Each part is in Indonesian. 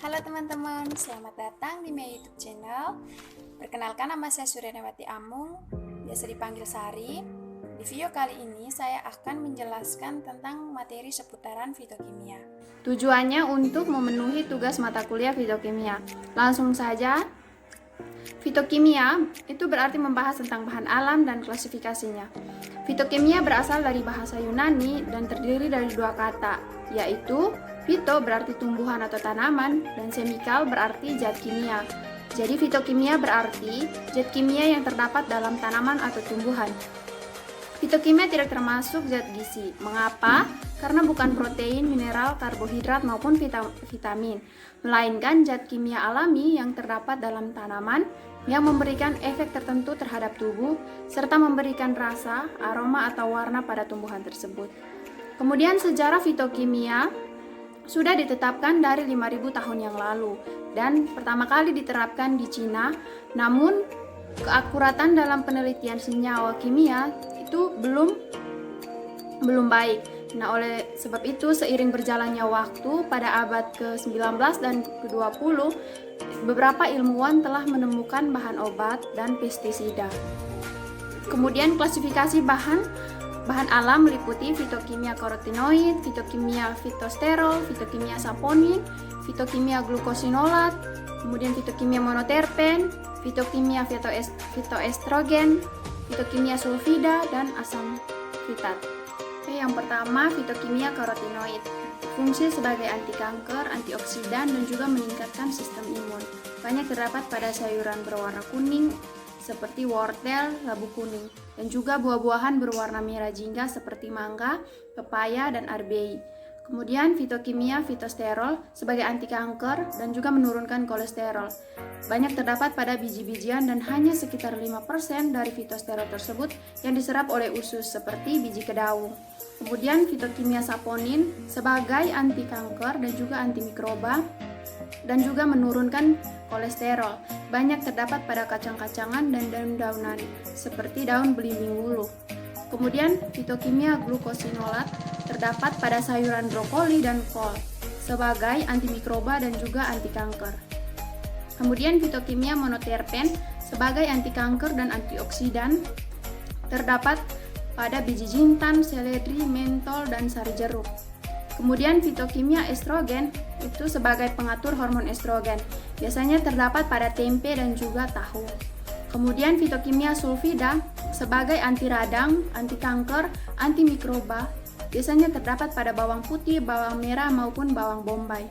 Halo teman-teman, selamat datang di my YouTube channel. Perkenalkan, nama saya Suryanawati Amung, biasa dipanggil Sari. Di video kali ini saya akan menjelaskan tentang materi seputaran fitokimia. Tujuannya untuk memenuhi tugas mata kuliah fitokimia. Langsung saja. Fitokimia itu berarti membahas tentang bahan alam dan klasifikasinya. Fitokimia berasal dari bahasa Yunani dan terdiri dari dua kata, yaitu fito berarti tumbuhan atau tanaman dan chemical berarti zat kimia. Jadi fitokimia berarti zat kimia yang terdapat dalam tanaman atau tumbuhan. Fitokimia tidak termasuk zat gizi. Mengapa? Karena bukan protein, mineral, karbohidrat maupun vitamin, melainkan zat kimia alami yang terdapat dalam tanaman yang memberikan efek tertentu terhadap tubuh serta memberikan rasa, aroma atau warna pada tumbuhan tersebut. Kemudian sejarah fitokimia sudah ditetapkan dari 5.000 tahun yang lalu dan pertama kali diterapkan di Cina, namun keakuratan dalam penelitian senyawa kimia itu belum baik. Nah, oleh sebab itu seiring berjalannya waktu pada abad ke-19 dan ke-20, beberapa ilmuwan telah menemukan bahan obat dan pestisida. Kemudian klasifikasi bahan alam meliputi fitokimia karotenoid, fitokimia fitosterol, fitokimia saponin, fitokimia glukosinolat, kemudian fitokimia monoterpen, fitokimia fitoestrogen, fitokimia sulfida, dan asam fitat. Yang pertama, fitokimia karotenoid. Fungsi sebagai anti kanker, antioksidan, dan juga meningkatkan sistem imun. Banyak terdapat pada sayuran berwarna kuning seperti wortel, labu kuning, dan juga buah-buahan berwarna merah jingga seperti mangga, pepaya, dan arbei. Kemudian fitokimia fitosterol sebagai anti kanker dan juga menurunkan kolesterol. Banyak terdapat pada biji-bijian dan hanya sekitar 5% dari fitosterol tersebut yang diserap oleh usus seperti biji kedaung. Kemudian fitokimia saponin sebagai anti kanker dan juga antimikroba dan juga menurunkan kolesterol. Banyak terdapat pada kacang-kacangan dan daun-daunan seperti daun belimbing wuluh. Kemudian fitokimia glukosinolat terdapat pada sayuran brokoli dan kol sebagai antimikroba dan juga anti kanker. Kemudian fitokimia monoterpen sebagai anti kanker dan antioksidan terdapat pada biji jintan, seledri, mentol, dan sari jeruk. Kemudian fitokimia estrogen itu sebagai pengatur hormon estrogen. Biasanya terdapat pada tempe dan juga tahu. Kemudian fitokimia sulfida sebagai anti radang, anti kanker, antimikroba. Biasanya terdapat pada bawang putih, bawang merah maupun bawang bombay.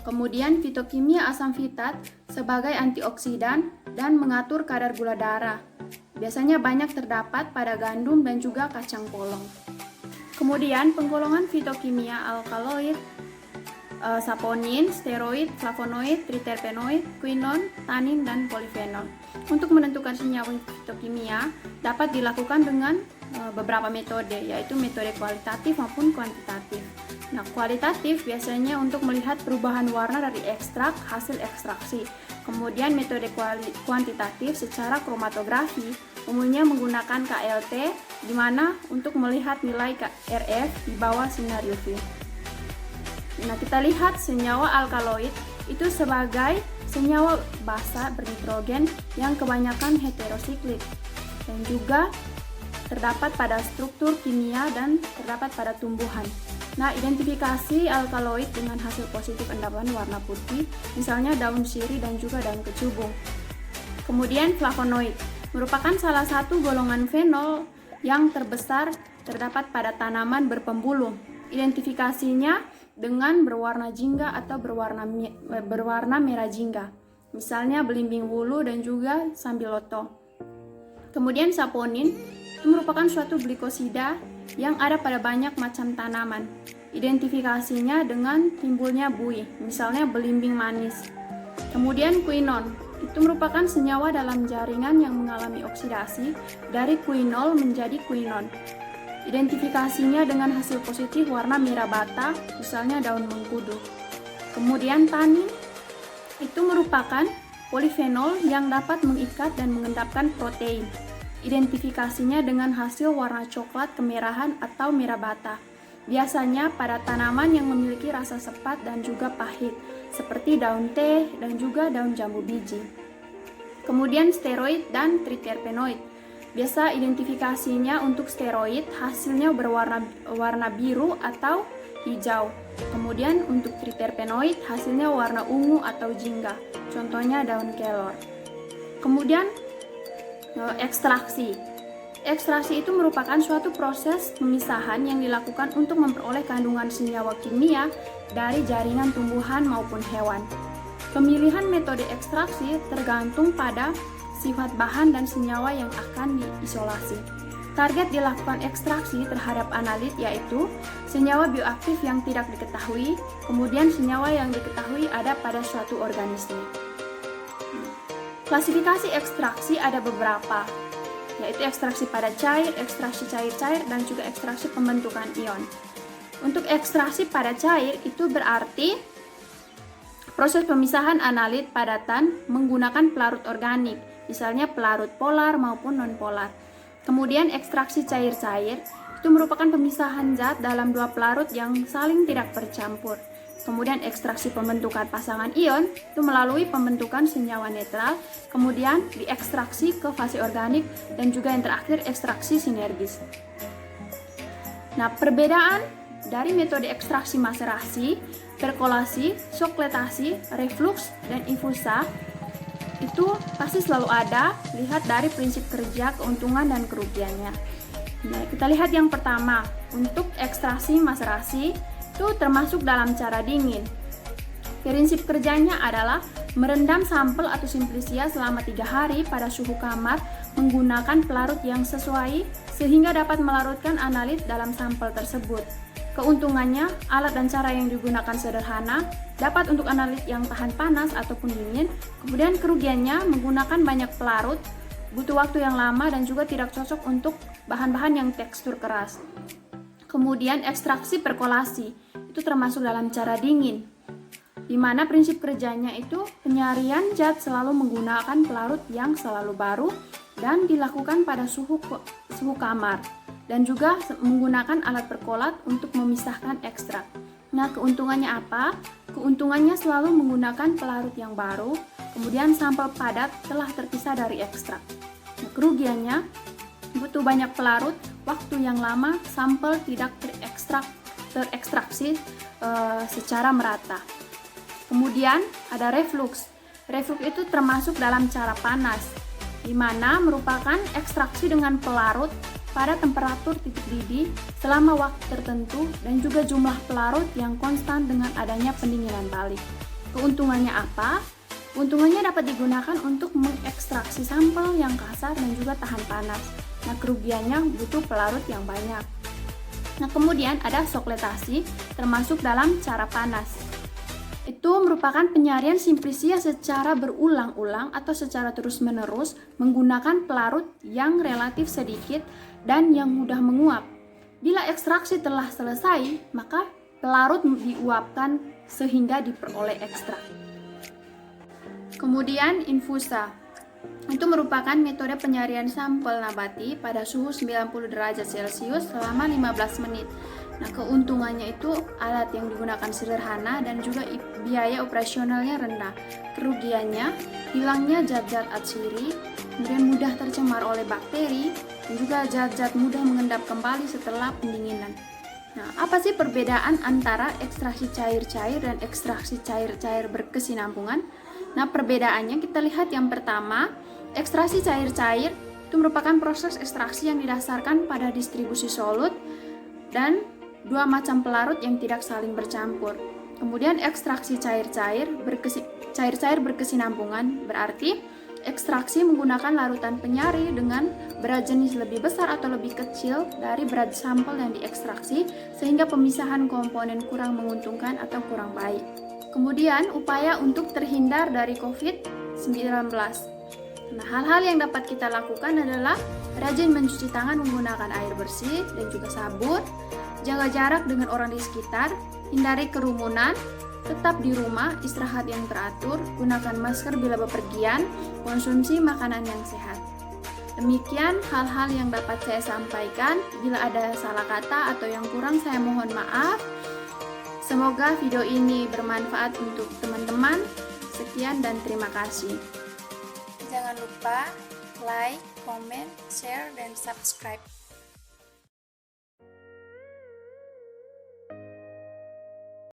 Kemudian fitokimia asam fitat sebagai antioksidan dan mengatur kadar gula darah. Biasanya banyak terdapat pada gandum dan juga kacang polong. Kemudian penggolongan fitokimia alkaloid, saponin, steroid, flavonoid, triterpenoid, quinon, tanin, dan polifenol. Untuk menentukan senyawa fitokimia dapat dilakukan dengan beberapa metode, yaitu metode kualitatif maupun kuantitatif. Nah, kualitatif biasanya untuk melihat perubahan warna dari ekstrak hasil ekstraksi. Kemudian metode kuantitatif secara kromatografi umumnya menggunakan KLT, di mana untuk melihat nilai RF di bawah sinar UV. Nah, kita lihat senyawa alkaloid itu sebagai senyawa basa bernitrogen yang kebanyakan heterosiklik dan juga terdapat pada struktur kimia dan terdapat pada tumbuhan. Nah, identifikasi alkaloid dengan hasil positif endapan warna putih, misalnya daun sirih dan juga daun kecubung. Kemudian flavonoid merupakan salah satu golongan fenol yang terbesar terdapat pada tanaman berpembuluh. Identifikasinya dengan berwarna jingga atau berwarna merah jingga, misalnya belimbing wuluh dan juga sambiloto. Kemudian saponin itu merupakan suatu glikosida yang ada pada banyak macam tanaman. Identifikasinya dengan timbulnya buih, misalnya belimbing manis. Kemudian quinon itu merupakan senyawa dalam jaringan yang mengalami oksidasi dari quinol menjadi quinon. Identifikasinya dengan hasil positif warna merah bata, misalnya daun mengkudu. Kemudian tanin itu merupakan polifenol yang dapat mengikat dan mengendapkan protein. Identifikasinya dengan hasil warna coklat kemerahan atau merah bata. biasanya pada tanaman yang memiliki rasa sepat dan juga pahit, seperti daun teh dan juga daun jambu biji. Kemudian steroid dan triterpenoid. Biasa identifikasinya untuk steroid hasilnya berwarna biru atau hijau. Kemudian untuk triterpenoid hasilnya warna ungu atau jingga. Contohnya daun kelor. Kemudian ekstraksi. Ekstraksi itu merupakan suatu proses pemisahan yang dilakukan untuk memperoleh kandungan senyawa kimia dari jaringan tumbuhan maupun hewan. Pemilihan metode ekstraksi tergantung pada sifat bahan dan senyawa yang akan diisolasi. Target dilakukan ekstraksi terhadap analit yaitu senyawa bioaktif yang tidak diketahui, kemudian senyawa yang diketahui ada pada suatu organisme. Klasifikasi ekstraksi ada beberapa, yaitu ekstraksi pada cair, ekstraksi cair-cair, dan juga ekstraksi pembentukan ion. Untuk ekstraksi pada cair itu berarti proses pemisahan analit padatan menggunakan pelarut organik, misalnya pelarut polar maupun non-polar. Kemudian ekstraksi cair-cair itu merupakan pemisahan zat dalam dua pelarut yang saling tidak bercampur. Kemudian ekstraksi pembentukan pasangan ion itu melalui pembentukan senyawa netral, kemudian diekstraksi ke fase organik, dan juga yang terakhir ekstraksi sinergis. Nah, perbedaan dari metode ekstraksi maserasi, perkolasi, sokletasi, reflux, dan infusa itu pasti selalu ada, lihat dari prinsip kerja, keuntungan, dan kerugiannya. Nah, kita lihat yang pertama, untuk ekstraksi maserasi itu termasuk dalam cara dingin. Prinsip kerjanya adalah merendam sampel atau simplisia selama 3 hari pada suhu kamar menggunakan pelarut yang sesuai sehingga dapat melarutkan analit dalam sampel tersebut. Keuntungannya, alat dan cara yang digunakan sederhana, dapat untuk analit yang tahan panas ataupun dingin. Kemudian kerugiannya, menggunakan banyak pelarut, butuh waktu yang lama dan juga tidak cocok untuk bahan-bahan yang tekstur keras. Kemudian ekstraksi perkolasi, itu termasuk dalam cara dingin, di mana prinsip kerjanya itu penyaringan zat selalu menggunakan pelarut yang selalu baru dan dilakukan pada suhu kamar, dan juga menggunakan alat perkolat untuk memisahkan ekstrak. Nah, keuntungannya apa? Keuntungannya selalu menggunakan pelarut yang baru, kemudian sampel padat telah terpisah dari ekstrak. Nah, kerugiannya, butuh banyak pelarut, waktu yang lama, sampel tidak terekstraksi secara merata. Kemudian ada reflux. Reflux itu termasuk dalam cara panas, di mana merupakan ekstraksi dengan pelarut pada temperatur titik didih selama waktu tertentu dan juga jumlah pelarut yang konstan dengan adanya pendinginan balik. Keuntungannya apa? Keuntungannya dapat digunakan untuk mengekstraksi sampel yang kasar dan juga tahan panas. Nah, kerugiannya butuh pelarut yang banyak. Nah, kemudian ada sokletasi, termasuk dalam cara panas. Itu merupakan penyaringan simplisia secara berulang-ulang atau secara terus-menerus menggunakan pelarut yang relatif sedikit dan yang mudah menguap. Bila ekstraksi telah selesai, maka pelarut diuapkan sehingga diperoleh ekstrak. Kemudian infusa. Itu merupakan metode penyaringan sampel nabati pada suhu 90 derajat Celcius selama 15 menit. Nah, keuntungannya itu alat yang digunakan sederhana dan juga biaya operasionalnya rendah. Kerugiannya, hilangnya zat-zat atsiri, kemudian mudah tercemar oleh bakteri, dan juga zat-zat mudah mengendap kembali setelah pendinginan. Nah, apa sih perbedaan antara ekstraksi cair-cair dan ekstraksi cair-cair berkesinambungan? Nah, perbedaannya kita lihat yang pertama, ekstraksi cair-cair itu merupakan proses ekstraksi yang didasarkan pada distribusi solut dan dua macam pelarut yang tidak saling bercampur. Kemudian ekstraksi cair-cair berkesinambungan berarti ekstraksi menggunakan larutan penyari dengan berat jenis lebih besar atau lebih kecil dari berat sampel yang diekstraksi sehingga pemisahan komponen kurang menguntungkan atau kurang baik. Kemudian, upaya untuk terhindar dari COVID-19. Nah, hal-hal yang dapat kita lakukan adalah rajin mencuci tangan menggunakan air bersih dan juga sabun, jaga jarak dengan orang di sekitar, hindari kerumunan, tetap di rumah, istirahat yang teratur, gunakan masker bila bepergian, konsumsi makanan yang sehat. Demikian hal-hal yang dapat saya sampaikan. Bila ada salah kata atau yang kurang, saya mohon maaf. Semoga video ini bermanfaat untuk teman-teman. Sekian dan terima kasih. Jangan lupa like, comment, share, dan subscribe.